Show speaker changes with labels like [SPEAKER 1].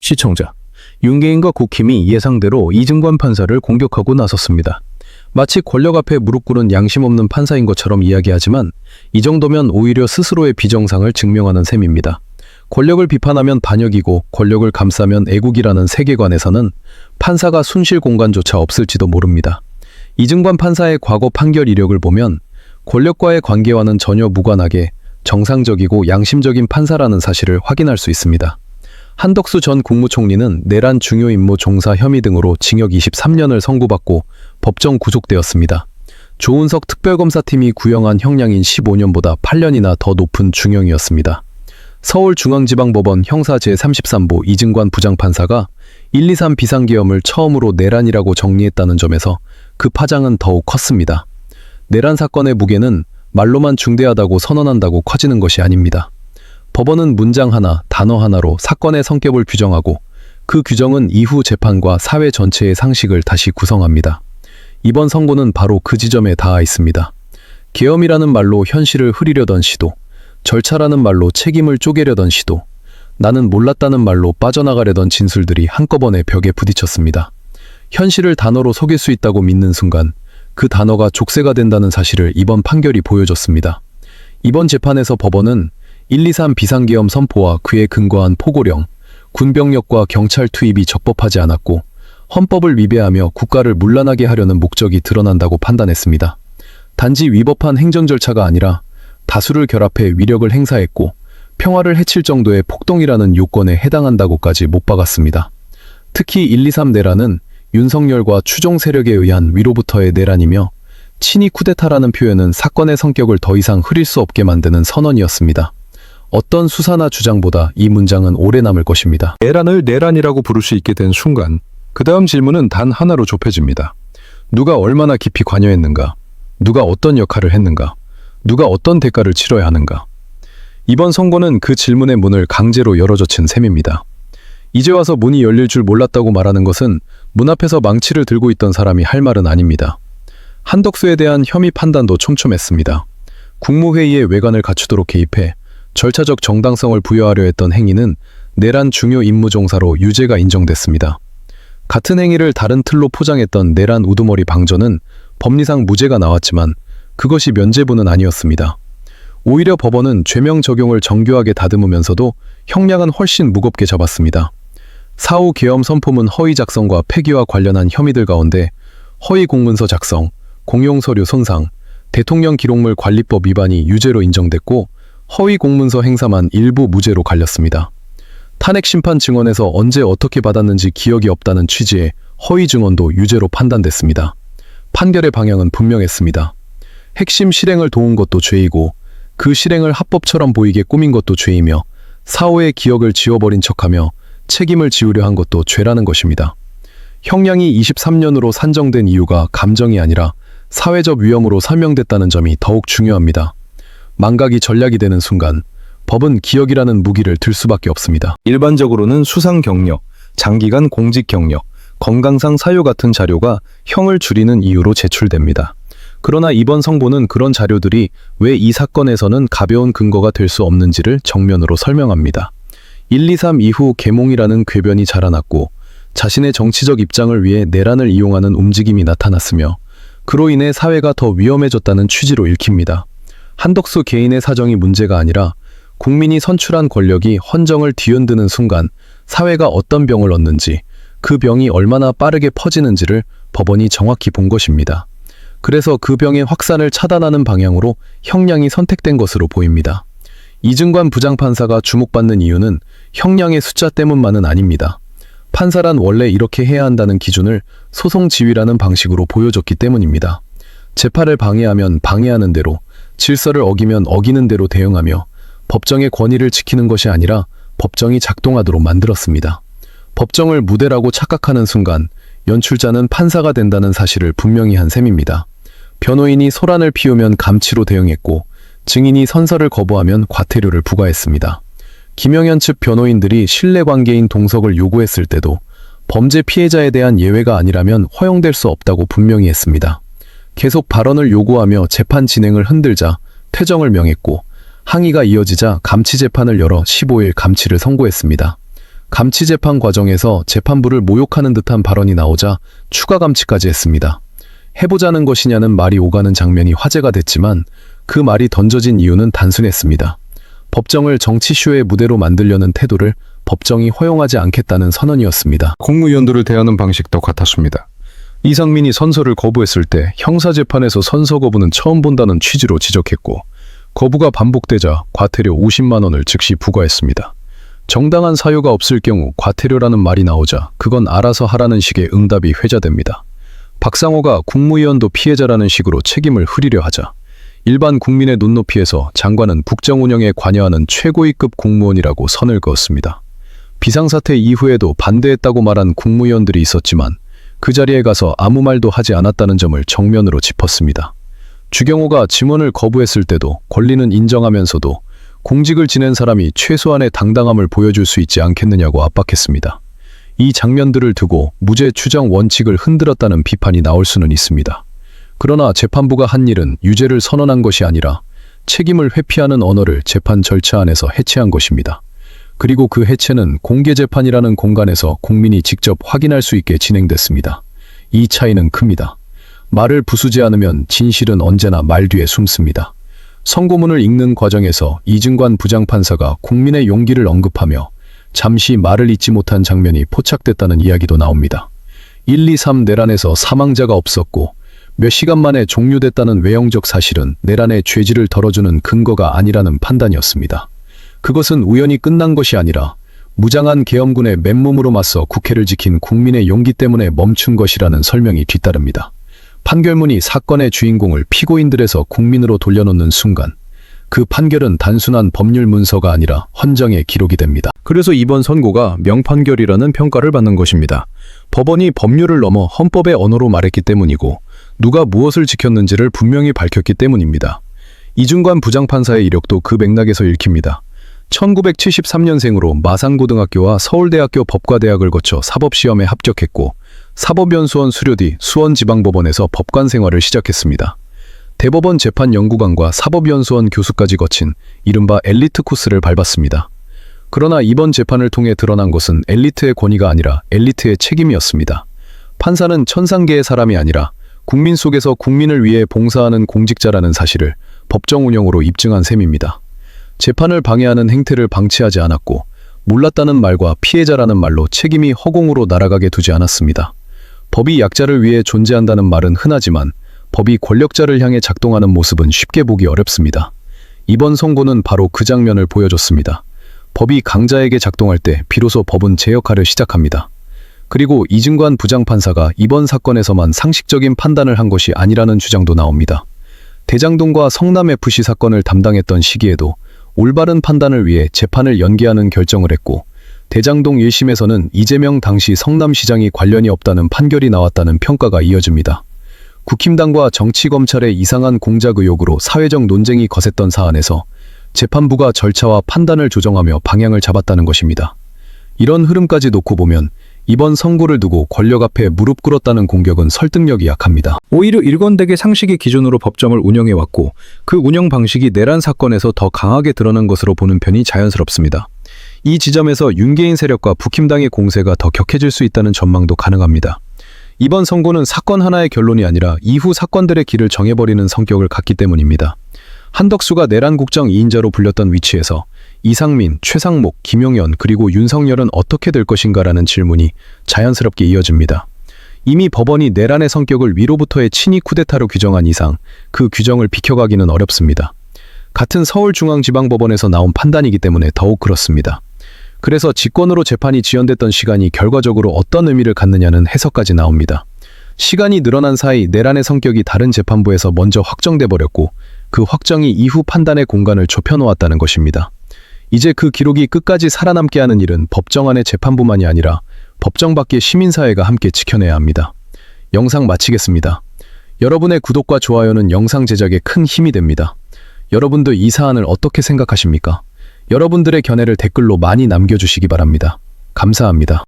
[SPEAKER 1] 시청자, 윤계인과 국힘이 예상대로 이증관 판사를 공격하고 나섰습니다. 마치 권력 앞에 무릎 꿇은 양심 없는 판사인 것처럼 이야기하지만 이 정도면 오히려 스스로의 비정상을 증명하는 셈입니다. 권력을 비판하면 반역이고 권력을 감싸면 애국이라는 세계관에서는 판사가 순실 공간조차 없을지도 모릅니다. 이증관 판사의 과거 판결 이력을 보면 권력과의 관계와는 전혀 무관하게 정상적이고 양심적인 판사라는 사실을 확인할 수 있습니다. 한덕수 전 국무총리는 내란 중요 임무 종사 혐의 등으로 징역 23년을 선고받고 법정 구속되었습니다. 조은석 특별검사팀이 구형한 형량인 15년보다 8년이나 더 높은 중형이었습니다. 서울중앙지방법원 형사 제33부 이증관 부장판사가 123 비상계엄을 처음으로 내란이라고 정리했다는 점에서 그 파장은 더욱 컸습니다. 내란 사건의 무게는 말로만 중대하다고 선언한다고 커지는 것이 아닙니다. 법원은 문장 하나, 단어 하나로 사건의 성격을 규정하고 그 규정은 이후 재판과 사회 전체의 상식을 다시 구성합니다. 이번 선고는 바로 그 지점에 닿아 있습니다. 계엄이라는 말로 현실을 흐리려던 시도, 절차라는 말로 책임을 쪼개려던 시도, 나는 몰랐다는 말로 빠져나가려던 진술들이 한꺼번에 벽에 부딪혔습니다. 현실을 단어로 속일 수 있다고 믿는 순간 그 단어가 족쇄가 된다는 사실을 이번 판결이 보여줬습니다. 이번 재판에서 법원은 123 비상계엄 선포와 그에 근거한 포고령, 군병력과 경찰 투입이 적법하지 않았고 헌법을 위배하며 국가를 문란하게 하려는 목적이 드러난다고 판단했습니다. 단지 위법한 행정 절차가 아니라 다수를 결합해 위력을 행사했고 평화를 해칠 정도의 폭동이라는 요건에 해당한다고까지 못 박았습니다. 특히 123 내란은 윤석열과 추종 세력에 의한 위로부터의 내란이며 친위 쿠데타라는 표현은 사건의 성격을 더 이상 흐릴 수 없게 만드는 선언이었습니다. 어떤 수사나 주장보다 이 문장은 오래 남을 것입니다.
[SPEAKER 2] 내란을 내란이라고 부를 수 있게 된 순간 그 다음 질문은 단 하나로 좁혀집니다. 누가 얼마나 깊이 관여했는가? 누가 어떤 역할을 했는가? 누가 어떤 대가를 치러야 하는가? 이번 선고는 그 질문의 문을 강제로 열어젖힌 셈입니다. 이제 와서 문이 열릴 줄 몰랐다고 말하는 것은 문 앞에서 망치를 들고 있던 사람이 할 말은 아닙니다. 한덕수에 대한 혐의 판단도 촘촘했습니다. 국무회의의 외관을 갖추도록 개입해 절차적 정당성을 부여하려 했던 행위는 내란 중요 임무 종사로 유죄가 인정됐습니다. 같은 행위를 다른 틀로 포장했던 내란 우두머리 방조는 법리상 무죄가 나왔지만 그것이 면죄부는 아니었습니다. 오히려 법원은 죄명 적용을 정교하게 다듬으면서도 형량은 훨씬 무겁게 잡았습니다. 사후 계엄 선포문 허위 작성과 폐기와 관련한 혐의들 가운데 허위 공문서 작성, 공용서류 손상, 대통령 기록물 관리법 위반이 유죄로 인정됐고 허위 공문서 행사만 일부 무죄로 갈렸습니다. 탄핵 심판 증언에서 언제 어떻게 받았는지 기억이 없다는 취지의 허위 증언도 유죄로 판단됐습니다. 판결의 방향은 분명했습니다. 핵심 실행을 도운 것도 죄이고 그 실행을 합법처럼 보이게 꾸민 것도 죄이며 사후의 기억을 지워버린 척하며 책임을 지우려 한 것도 죄라는 것입니다. 형량이 23년으로 산정된 이유가 감정이 아니라 사회적 위험으로 설명됐다는 점이 더욱 중요합니다. 망각이 전략이 되는 순간 법은 기억이라는 무기를 들 수밖에 없습니다. 일반적으로는 수상 경력, 장기간 공직 경력, 건강상 사유 같은 자료가 형을 줄이는 이유로 제출됩니다. 그러나 이번 선고는 그런 자료들이 왜 이 사건에서는 가벼운 근거가 될 수 없는지를 정면으로 설명합니다. 123 이후 계몽이라는 궤변이 자라났고 자신의 정치적 입장을 위해 내란을 이용하는 움직임이 나타났으며 그로 인해 사회가 더 위험해졌다는 취지로 읽힙니다. 한덕수 개인의 사정이 문제가 아니라 국민이 선출한 권력이 헌정을 뒤흔드는 순간 사회가 어떤 병을 얻는지 그 병이 얼마나 빠르게 퍼지는지를 법원이 정확히 본 것입니다. 그래서 그 병의 확산을 차단하는 방향으로 형량이 선택된 것으로 보입니다. 이증관 부장판사가 주목받는 이유는 형량의 숫자 때문만은 아닙니다. 판사란 원래 이렇게 해야 한다는 기준을 소송 지휘라는 방식으로 보여줬기 때문입니다. 재판을 방해하면 방해하는 대로, 질서를 어기면 어기는 대로 대응하며 법정의 권위를 지키는 것이 아니라 법정이 작동하도록 만들었습니다. 법정을 무대라고 착각하는 순간 연출자는 판사가 된다는 사실을 분명히 한 셈입니다. 변호인이 소란을 피우면 감치로 대응했고 증인이 선서를 거부하면 과태료를 부과했습니다. 김영현 측 변호인들이 신뢰관계인 동석을 요구했을 때도 범죄 피해자에 대한 예외가 아니라면 허용될 수 없다고 분명히 했습니다. 계속 발언을 요구하며 재판 진행을 흔들자 퇴정을 명했고 항의가 이어지자 감치 재판을 열어 15일 감치를 선고했습니다.
[SPEAKER 1] 감치 재판 과정에서 재판부를 모욕하는 듯한 발언이 나오자 추가 감치까지 했습니다. 해보자는 것이냐는 말이 오가는 장면이 화제가 됐지만 그 말이 던져진 이유는 단순했습니다. 법정을 정치쇼의 무대로 만들려는 태도를 법정이 허용하지 않겠다는 선언이었습니다.
[SPEAKER 2] 국무위원들을 대하는 방식도 같았습니다.
[SPEAKER 1] 이상민이 선서를 거부했을 때 형사재판에서 선서 거부는 처음 본다는 취지로 지적했고 거부가 반복되자 과태료 50만 원을 즉시 부과했습니다. 정당한 사유가 없을 경우 과태료라는 말이 나오자 그건 알아서 하라는 식의 응답이 회자됩니다. 박상호가 국무위원도 피해자라는 식으로 책임을 흐리려 하자 일반 국민의 눈높이에서 장관은 국정 운영에 관여하는 최고위급 공무원이라고 선을 그었습니다. 비상사태 이후에도 반대했다고 말한 국무위원들이 있었지만 그 자리에 가서 아무 말도 하지 않았다는 점을 정면으로 짚었습니다. 주경호가 증언을 거부했을 때도 권리는 인정하면서도 공직을 지낸 사람이 최소한의 당당함을 보여줄 수 있지 않겠느냐고 압박했습니다. 이 장면들을 두고 무죄 추정 원칙을 흔들었다는 비판이 나올 수는 있습니다. 그러나 재판부가 한 일은 유죄를 선언한 것이 아니라 책임을 회피하는 언어를 재판 절차 안에서 해체한 것입니다. 그리고 그 해체는 공개재판이라는 공간에서 국민이 직접 확인할 수 있게 진행됐습니다. 이 차이는 큽니다. 말을 부수지 않으면 진실은 언제나 말 뒤에 숨습니다. 선고문을 읽는 과정에서 이증관 부장판사가 국민의 용기를 언급하며 잠시 말을 잇지 못한 장면이 포착됐다는 이야기도 나옵니다. 1, 2, 3 내란에서 사망자가 없었고 몇 시간 만에 종료됐다는 외형적 사실은 내란의 죄질을 덜어주는 근거가 아니라는 판단이었습니다. 그것은 우연히 끝난 것이 아니라 무장한 계엄군의 맨몸으로 맞서 국회를 지킨 국민의 용기 때문에 멈춘 것이라는 설명이 뒤따릅니다. 판결문이 사건의 주인공을 피고인들에서 국민으로 돌려놓는 순간 그 판결은 단순한 법률 문서가 아니라 헌정의 기록이 됩니다. 그래서 이번 선고가 명판결이라는 평가를 받는 것입니다. 법원이 법률을 넘어 헌법의 언어로 말했기 때문이고 누가 무엇을 지켰는지를 분명히 밝혔기 때문입니다. 이증관 부장판사의 이력도 그 맥락에서 읽힙니다. 1973년생으로 마산고등학교와 서울대학교 법과대학을 거쳐 사법시험에 합격했고 사법연수원 수료 뒤 수원지방법원에서 법관 생활을 시작했습니다. 대법원 재판연구관과 사법연수원 교수까지 거친 이른바 엘리트 코스를 밟았습니다. 그러나 이번 재판을 통해 드러난 것은 엘리트의 권위가 아니라 엘리트의 책임이었습니다. 판사는 천상계의 사람이 아니라 국민 속에서 국민을 위해 봉사하는 공직자라는 사실을 법정 운영으로 입증한 셈입니다. 재판을 방해하는 행태를 방치하지 않았고 몰랐다는 말과 피해자라는 말로 책임이 허공으로 날아가게 두지 않았습니다. 법이 약자를 위해 존재한다는 말은 흔하지만 법이 권력자를 향해 작동하는 모습은 쉽게 보기 어렵습니다. 이번 선고는 바로 그 장면을 보여줬습니다. 법이 강자에게 작동할 때 비로소 법은 제 역할을 시작합니다. 그리고 이증관 부장판사가 이번 사건에서만 상식적인 판단을 한 것이 아니라는 주장도 나옵니다. 대장동과 성남FC 사건을 담당했던 시기에도 올바른 판단을 위해 재판을 연기하는 결정을 했고 대장동 1심에서는 이재명 당시 성남시장이 관련이 없다는 판결이 나왔다는 평가가 이어집니다. 국힘당과 정치검찰의 이상한 공작 의혹으로 사회적 논쟁이 거셌던 사안에서 재판부가 절차와 판단을 조정하며 방향을 잡았다는 것입니다. 이런 흐름까지 놓고 보면 이번 선고를 두고 권력 앞에 무릎 꿇었다는 공격은 설득력이 약합니다. 오히려 일관되게 상식의 기준으로 법정을 운영해왔고 그 운영 방식이 내란 사건에서 더 강하게 드러난 것으로 보는 편이 자연스럽습니다. 이 지점에서 윤계인 세력과 북힘당의 공세가 더 격해질 수 있다는 전망도 가능합니다. 이번 선고는 사건 하나의 결론이 아니라 이후 사건들의 길을 정해버리는 성격을 갖기 때문입니다. 한덕수가 내란 국정 2인자로 불렸던 위치에서 이상민, 최상목, 김용현 그리고 윤석열은 어떻게 될 것인가라는 질문이 자연스럽게 이어집니다. 이미 법원이 내란의 성격을 위로부터의 친위 쿠데타로 규정한 이상 그 규정을 비켜가기는 어렵습니다. 같은 서울중앙지방법원에서 나온 판단이기 때문에 더욱 그렇습니다. 그래서 직권으로 재판이 지연됐던 시간이 결과적으로 어떤 의미를 갖느냐는 해석까지 나옵니다. 시간이 늘어난 사이 내란의 성격이 다른 재판부에서 먼저 확정돼 버렸고 그 확정이 이후 판단의 공간을 좁혀놓았다는 것입니다. 이제 그 기록이 끝까지 살아남게 하는 일은 법정 안의 재판부만이 아니라 법정 밖의 시민사회가 함께 지켜내야 합니다. 영상 마치겠습니다. 여러분의 구독과 좋아요는 영상 제작에 큰 힘이 됩니다. 여러분도 이 사안을 어떻게 생각하십니까? 여러분들의 견해를 댓글로 많이 남겨주시기 바랍니다. 감사합니다.